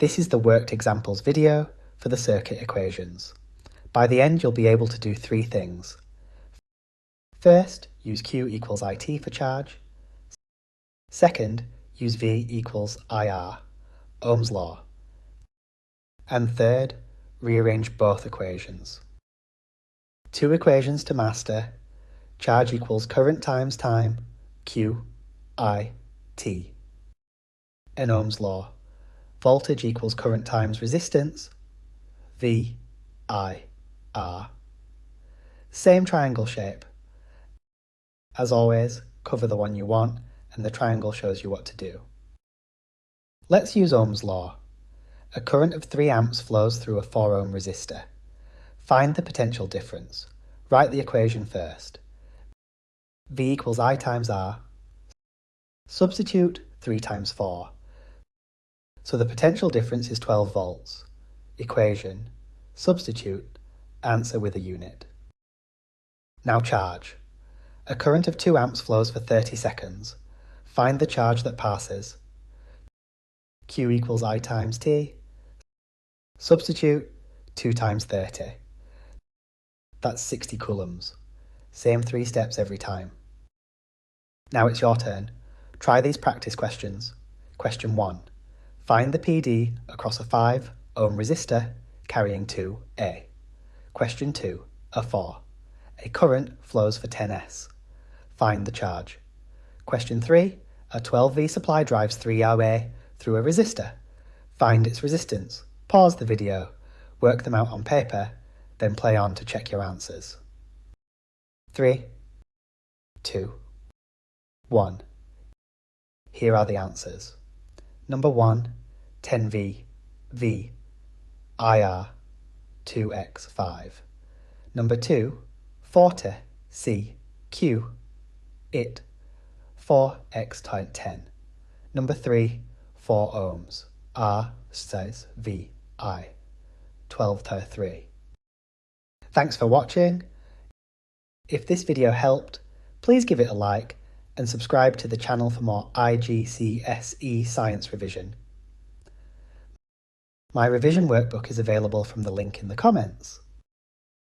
This is the worked examples video for the circuit equations. By the end, you'll be able to do three things. First, use Q equals IT for charge. Second, use V equals IR, Ohm's law. And third, rearrange both equations. Two equations to master: charge equals current times time, Q, I, T. And Ohm's law: voltage equals current times resistance, V, I, R. Same triangle shape. As always, cover the one you want, and the triangle shows you what to do. Let's use Ohm's law. A current of 3 amps flows through a 4 ohm resistor. Find the potential difference. Write the equation first. V equals I times R. Substitute 3 times 4. So the potential difference is 12 volts. Equation. Substitute. Answer with a unit. Now charge. A current of 2 amps flows for 30 seconds. Find the charge that passes. Q equals I times T. Substitute 2 times 30. That's 60 coulombs. Same 3 steps every time. Now it's your turn. Try these practice questions. Question 1. Find the PD across a 5 ohm resistor carrying 2A. Question 2. A 4. A current flows for 10S. Find the charge. Question 3. A 12V supply drives 3RA through a resistor. Find its resistance. Pause the video, work them out on paper, then play on to check your answers. 3, 2, 1. Here are the answers. Number 1, 10V, V, IR, 2x5. Number 2, 40, C, Q, IT, 4x10. Number 3, 4 ohms, R says V, I, 12 to 3. Thanks for watching. If this video helped, please give it a like and subscribe to the channel for more IGCSE science revision. My revision workbook is available from the link in the comments.